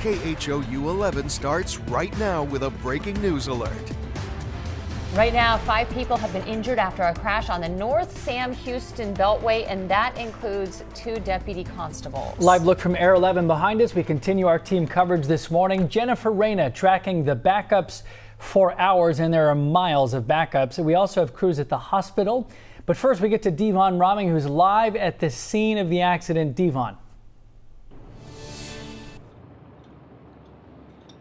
KHOU 11 starts right now with a breaking news alert. Right now, 5 people have been injured after a crash on the North Sam Houston Beltway, and that includes 2 deputy constables. Live look from Air 11 behind us. We continue our team coverage this morning. Jennifer Reyna tracking the backups for hours, and there are miles of backups. We also have crews at the hospital. But first, we get to Devon Roming, who's live at the scene of the accident. Devon.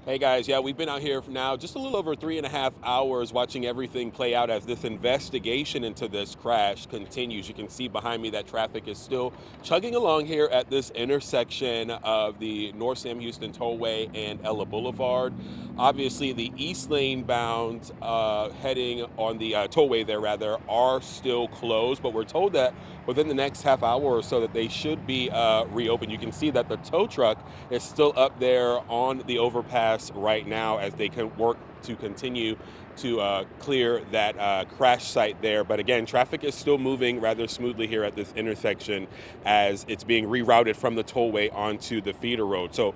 Hey guys, yeah, we've been out here for now just a little over 3.5 hours watching everything play out as this investigation into this crash continues. You can see behind me that traffic is still chugging along here at this intersection of the North Sam Houston Tollway and Ella Boulevard. Obviously, the east lane bound heading on the tollway there are still closed, but we're told that within the next half hour or so that they should be reopened. You can see that the tow truck is still up there on the overpass right now as they can work to continue to clear that crash site there. But again, traffic is still moving rather smoothly here at this intersection as it's being rerouted from the tollway onto the feeder road. So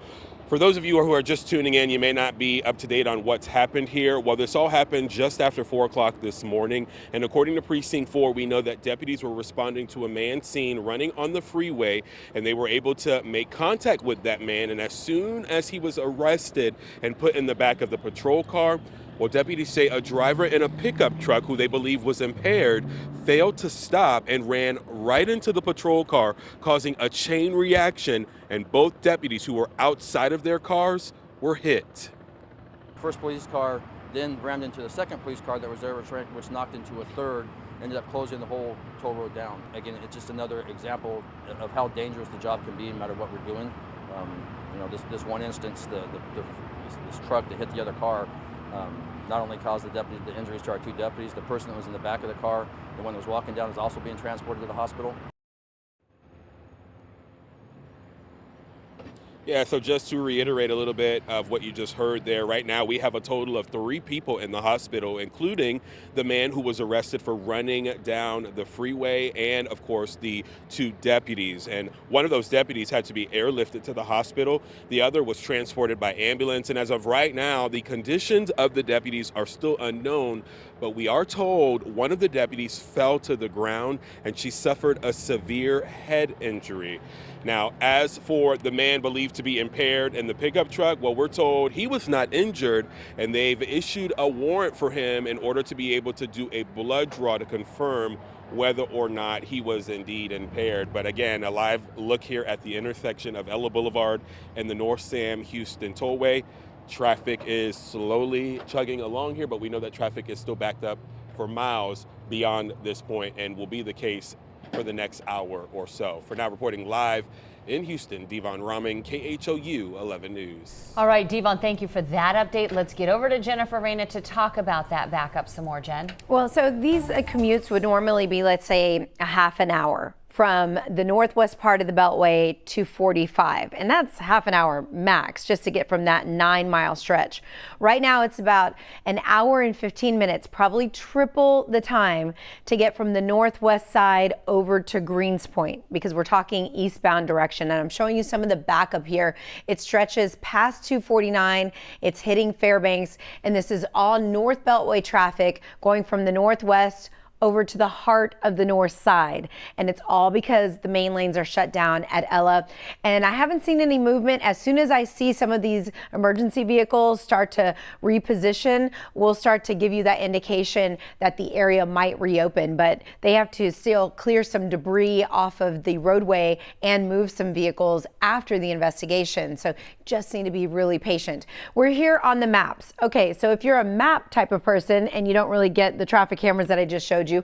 for those of you who are just tuning in, you may not be up to date on what's happened here. Well, this all happened just after 4 o'clock this morning. And according to Precinct 4, we know that deputies were responding to a man seen running on the freeway, and they were able to make contact with that man. And as soon as he was arrested and put in the back of the patrol car, well, deputies say a driver in a pickup truck who they believe was impaired failed to stop and ran right into the patrol car, causing a chain reaction, and both deputies who were outside of their cars were hit. First police car then rammed into the second police car that was there, which knocked into a third, ended up closing the whole toll road down. Again, it's just another example of how dangerous the job can be no matter what we're doing. This one instance, this truck that hit the other car, not only caused the injuries to our 2 deputies, the person that was in the back of the car, the one that was walking down, is also being transported to the hospital. Yeah, so just to reiterate a little bit of what you just heard there, right now we have a total of 3 people in the hospital, including the man who was arrested for running down the freeway and, of course, the 2 deputies. And one of those deputies had to be airlifted to the hospital. The other was transported by ambulance. And as of right now, the conditions of the deputies are still unknown, but we are told one of the deputies fell to the ground and she suffered a severe head injury. Now, as for the man believed to be impaired in the pickup truck, well, we're told he was not injured, and they've issued a warrant for him in order to be able to do a blood draw to confirm whether or not he was indeed impaired. But again, a live look here at the intersection of Ella Boulevard and the North Sam Houston Tollway. Traffic is slowly chugging along here, but we know that traffic is still backed up for miles beyond this point and will be the case for the next hour or so. For now, reporting live in Houston, Devon Roming, KHOU 11 News. All right, Devon, thank you for that update. Let's get over to Jennifer Reyna to talk about that backup some more, Jen. Well, so these commutes would normally be, let's say, a half an hour from the northwest part of the Beltway to 45. And that's half an hour max just to get from that 9-mile stretch. Right now, it's about an hour and 15 minutes, probably triple the time to get from the northwest side over to Greens Point, because we're talking eastbound direction. And I'm showing you some of the backup here. It stretches past 249. It's hitting Fairbanks. And this is all North Beltway traffic going from the northwest over to the heart of the north side. And it's all because the main lanes are shut down at Ella. And I haven't seen any movement. As soon as I see some of these emergency vehicles start to reposition, we'll start to give you that indication that the area might reopen. But they have to still clear some debris off of the roadway and move some vehicles after the investigation. So just need to be really patient. We're here on the maps. Okay, so if you're a map type of person and you don't really get the traffic cameras that I just showed you,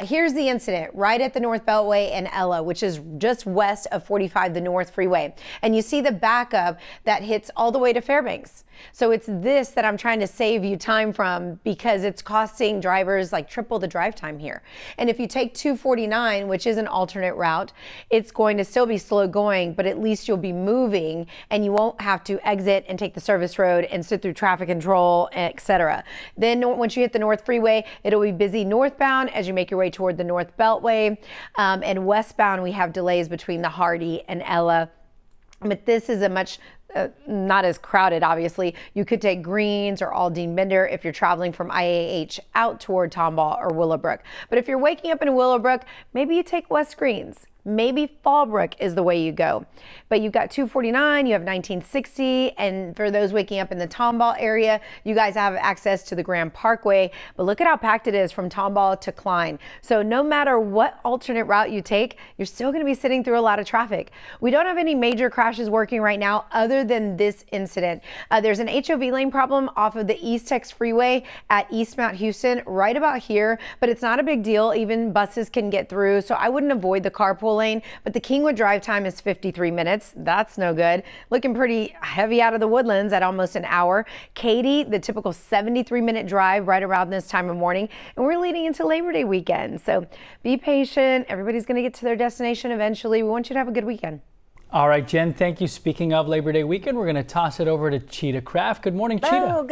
here's the incident right at the North Beltway and Ella, which is just west of 45, the North Freeway. And you see the backup that hits all the way to Fairbanks. So it's this that I'm trying to save you time from, because it's costing drivers like triple the drive time here. And if you take 249, which is an alternate route, it's going to still be slow going, but at least you'll be moving and you won't have to exit and take the service road and sit through traffic control, etc. Then once you hit the North Freeway, it'll be busy northbound as you make your way toward the North Beltway. And westbound, we have delays between the Hardy and Ella. But this is a much not as crowded, obviously. You could take Greens or Aldine Bender if you're traveling from IAH out toward Tomball or Willowbrook. But if you're waking up in Willowbrook, maybe you take West Greens. Maybe Fallbrook is the way you go. But you've got 249, you have 1960, and for those waking up in the Tomball area, you guys have access to the Grand Parkway. But look at how packed it is from Tomball to Klein. So no matter what alternate route you take, you're still going to be sitting through a lot of traffic. We don't have any major crashes working right now other than this incident. There's an HOV lane problem off of the East Tex Freeway at East Mount Houston, right about here, but it's not a big deal. Even buses can get through, so I wouldn't avoid the carpool lane, but the Kingwood drive time is 53 minutes. That's no good. Looking pretty heavy out of the Woodlands at almost an hour. Katy, the typical 73-minute drive right around this time of morning, and we're leading into Labor Day weekend. So be patient. Everybody's going to get to their destination eventually. We want you to have a good weekend. All right, Jen, thank you. Speaking of Labor Day weekend, we're going to toss it over to Cheetah Craft. Good morning, Cheetah. Oh, good.